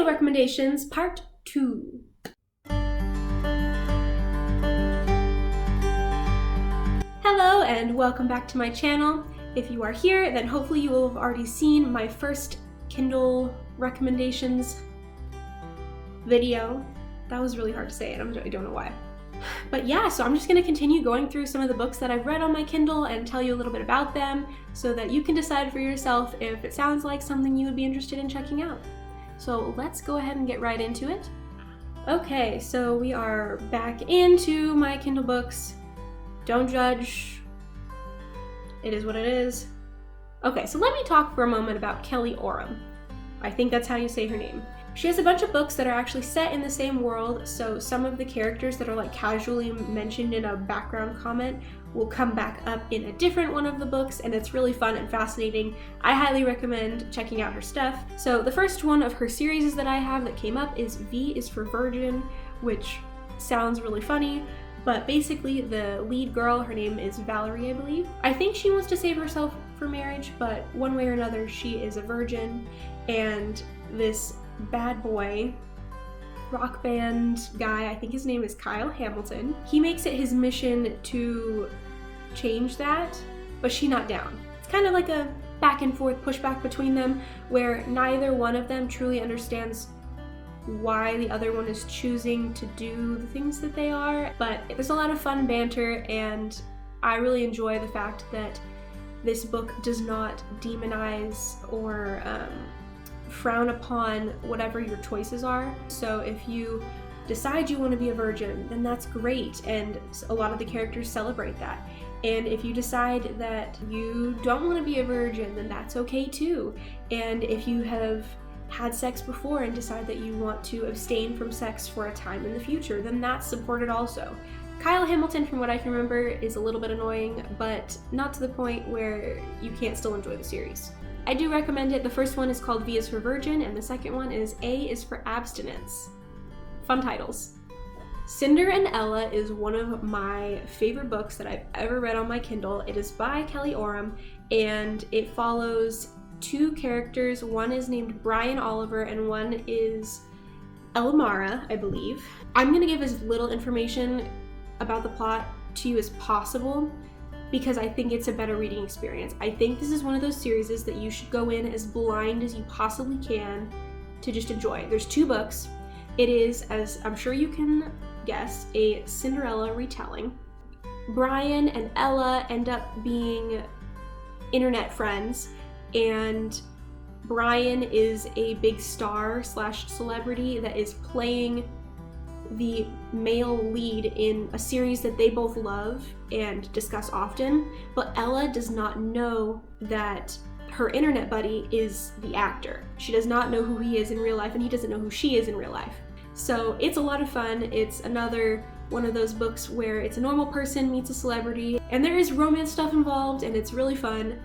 recommendations, part 2. Hello and welcome back to my channel. If you are here, then hopefully you will have already seen my first Kindle recommendations video. That was really hard to say, and I don't know why. But yeah, so I'm just going to continue going through some of the books that I've read on my Kindle and tell you a little bit about them so that you can decide for yourself if it sounds like something you would be interested in checking out. So let's go ahead and get right into it. Okay, so we are back into my Kindle books. Don't judge. It is what it is. Okay, so let me talk for a moment about Kelly Oram. I think that's how you say her name. She has a bunch of books that are actually set in the same world, so some of the characters that are like casually mentioned in a background comment will come back up in a different one of the books, and it's really fun and fascinating. I highly recommend checking out her stuff. So the first one of her series that I have that came up is V is for Virgin, which sounds really funny, but basically the lead girl, her name is Valerie, I believe. I think she wants to save herself for marriage, but one way or another she is a virgin, and this bad boy rock band guy, I think his name is Kyle Hamilton, he makes it his mission to change that, but she's not down. It's kind of like a back and forth pushback between them where neither one of them truly understands why the other one is choosing to do the things that they are, but there's a lot of fun banter, and I really enjoy the fact that this book does not demonize or frown upon whatever your choices are. So if you decide you want to be a virgin, then that's great, and a lot of the characters celebrate that. And if you decide that you don't want to be a virgin, then that's okay too. And if you have had sex before and decide that you want to abstain from sex for a time in the future, then that's supported also. Kyle Hamilton, from what I can remember, is a little bit annoying, but not to the point where you can't still enjoy the series. I do recommend it. The first one is called V is for Virgin, and the second one is A is for Abstinence. Fun titles. Cinder and Ella is one of my favorite books that I've ever read on my Kindle. It is by Kelly Oram, and it follows two characters. One is named Brian Oliver, and one is Elmara, I believe. I'm going to give as little information about the plot to you as possible, because I think it's a better reading experience. I think this is one of those series that you should go in as blind as you possibly can to just enjoy. There's 2 books. It is, as I'm sure you can guess, a Cinderella retelling. Brian and Ella end up being internet friends, and Brian is a big star / celebrity that is playing the male lead in a series that they both love and discuss often, but Ella does not know that her internet buddy is the actor. She does not know who he is in real life, and he doesn't know who she is in real life. So it's a lot of fun. It's another one of those books where it's a normal person meets a celebrity, and there is romance stuff involved, and it's really fun.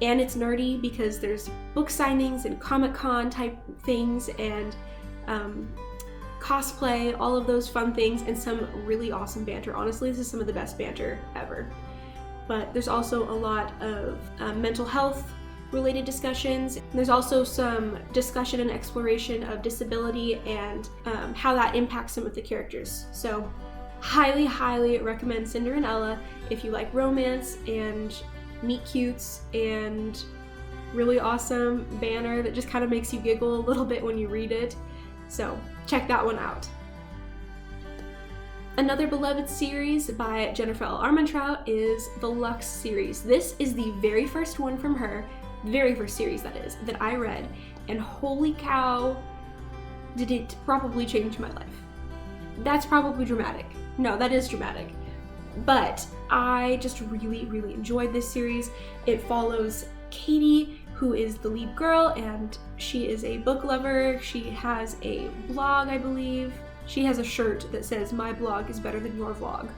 And it's nerdy because there's book signings and Comic-Con type things, and cosplay, all of those fun things, and some really awesome banter. Honestly, this is some of the best banter ever. But there's also a lot of mental health related discussions. There's also some discussion and exploration of disability and how that impacts some of the characters. So highly recommend Cinder and Ella if you like romance and meet cutes and really awesome banter that just kind of makes you giggle a little bit when you read it. So check that one out. Another beloved series by Jennifer L. Armentrout is the Lux series. This is the very first one from her, very first series that is, that I read, and holy cow, did it probably change my life. That's probably dramatic. No, that is dramatic. But I just really enjoyed this series. It follows Katie, who is the lead girl, and she is a book lover. She has a blog, I believe. She has a shirt that says, "My blog is better than your vlog."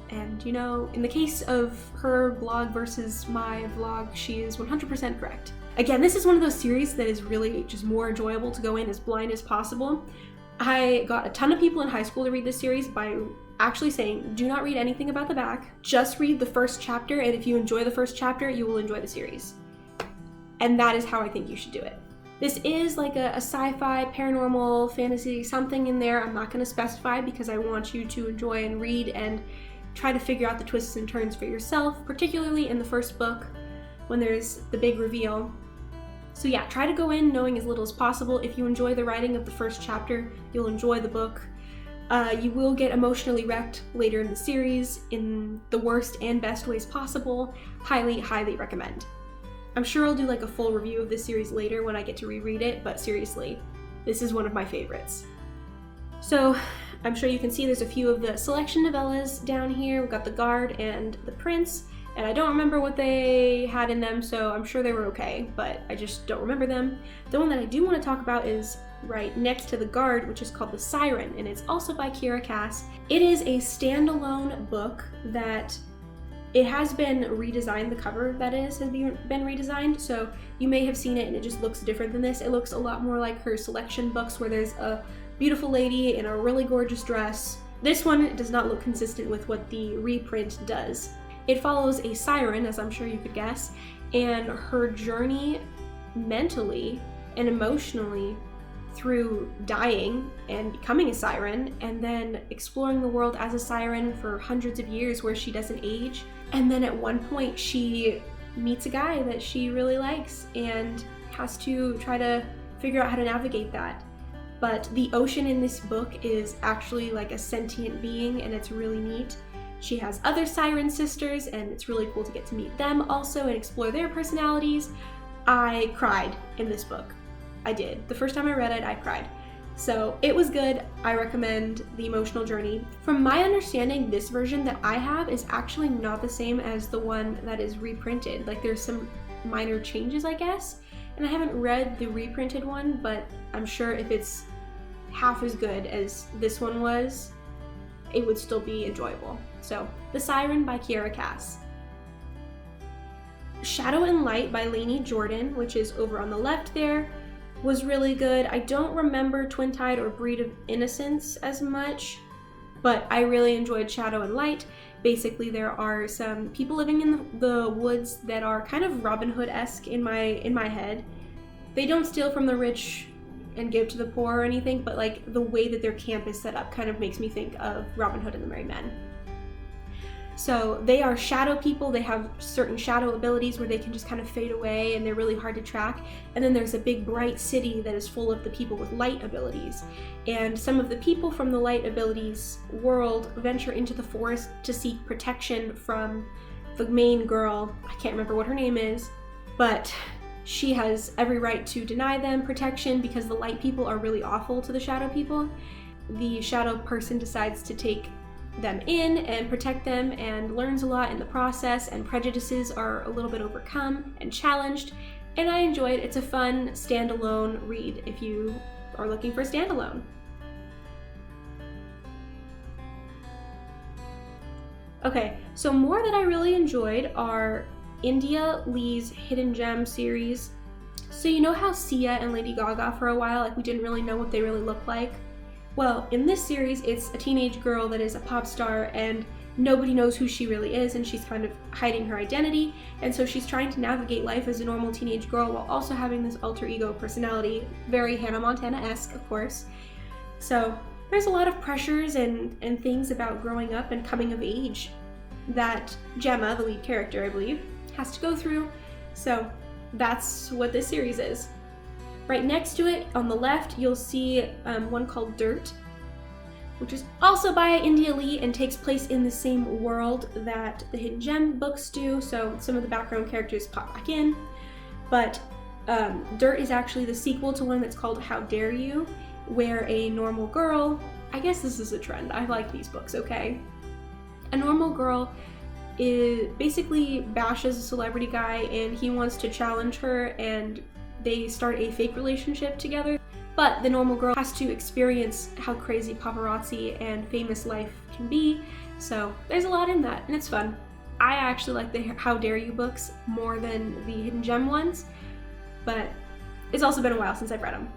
And you know, in the case of her blog versus my vlog, she is 100% correct. Again, this is one of those series that is really just more enjoyable to go in as blind as possible. I got a ton of people in high school to read this series by actually saying, do not read anything about the back, just read the first chapter, and if you enjoy the first chapter, you will enjoy the series. And that is how I think you should do it. This is like a sci-fi, paranormal, fantasy, something in there. I'm not going to specify because I want you to enjoy and read and try to figure out the twists and turns for yourself, particularly in the first book when there's the big reveal. So yeah, try to go in knowing as little as possible. If you enjoy the writing of the first chapter, you'll enjoy the book. You will get emotionally wrecked later in the series in the worst and best ways possible. Highly, highly recommend. I'm sure I'll do like a full review of this series later when I get to reread it, but seriously, this is one of my favorites. So I'm sure you can see there's a few of the selection novellas down here. We've got The Guard and The Prince, and I don't remember what they had in them, so I'm sure they were okay, but I just don't remember them. The one that I do want to talk about is right next to The Guard, which is called The Siren, and it's also by Kiera Cass. It is a standalone book that it has been redesigned. The cover, that is, has been redesigned, so you may have seen it and it just looks different than this. It looks a lot more like her selection books where there's a beautiful lady in a really gorgeous dress. This one does not look consistent with what the reprint does. It follows a siren, as I'm sure you could guess, and her journey mentally and emotionally through dying and becoming a siren, and then exploring the world as a siren for hundreds of years where she doesn't age. And then at one point she meets a guy that she really likes and has to try to figure out how to navigate that. But the ocean in this book is actually like a sentient being, and it's really neat. She has other siren sisters, and it's really cool to get to meet them also and explore their personalities. I cried in this book. I did. The first time I read it, I cried. So it was good. I recommend the emotional journey. From my understanding, this version that I have is actually not the same as the one that is reprinted. Like, there's some minor changes, I guess. And I haven't read the reprinted one, but I'm sure if it's half as good as this one was, it would still be enjoyable. So, The Siren by Kiera Cass. Shadow and Light by Lainey Jordan, which is over on the left there, was really good. I don't remember Twin-Tide or Breed of Innocence as much, but I really enjoyed Shadow and Light. Basically, there are some people living in the woods that are kind of Robin Hood-esque in my head. They don't steal from the rich and give to the poor or anything, but like the way that their camp is set up kind of makes me think of Robin Hood and the Merry Men. So they are shadow people. They have certain shadow abilities where they can just kind of fade away and they're really hard to track. And then there's a big bright city that is full of the people with light abilities. And some of the people from the light abilities world venture into the forest to seek protection from the main girl. I can't remember what her name is, but she has every right to deny them protection because the light people are really awful to the shadow people. The shadow person decides to take them in and protect them and learns a lot in the process, and prejudices are a little bit overcome and challenged, and I enjoyed it. It's a fun standalone read if you are looking for a standalone. Okay, so more that I really enjoyed are India Lee's Hidden Gem series. So you know how Sia and Lady Gaga for a while, like, we didn't really know what they really looked like? Well, in this series, it's a teenage girl that is a pop star and nobody knows who she really is, and she's kind of hiding her identity, and so she's trying to navigate life as a normal teenage girl while also having this alter ego personality, very Hannah Montana-esque, of course. So there's a lot of pressures and things about growing up and coming of age that Gemma, the lead character, I believe, has to go through. So that's what this series is. Right next to it, on the left, you'll see one called Dirt, which is also by India Lee and takes place in the same world that the Hidden Gem books do, so some of the background characters pop back in. But Dirt is actually the sequel to one that's called How Dare You, where a normal girl, I guess this is a trend, I like these books, okay? A normal girl basically bashes a celebrity guy and he wants to challenge her, and they start a fake relationship together, but the normal girl has to experience how crazy paparazzi and famous life can be, so there's a lot in that, and it's fun. I actually like the How Dare You books more than the Hidden Gem ones, but it's also been a while since I've read them.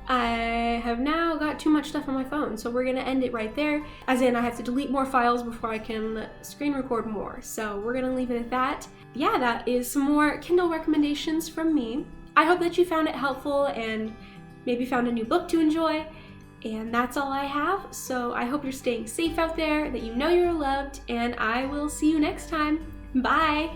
I have now got too much stuff on my phone, so we're gonna end it right there, as in I have to delete more files before I can screen record more, so we're gonna leave it at that. Yeah, that is some more Kindle recommendations from me. I hope that you found it helpful and maybe found a new book to enjoy. And that's all I have. So I hope you're staying safe out there, that you know you're loved, and I will see you next time. Bye!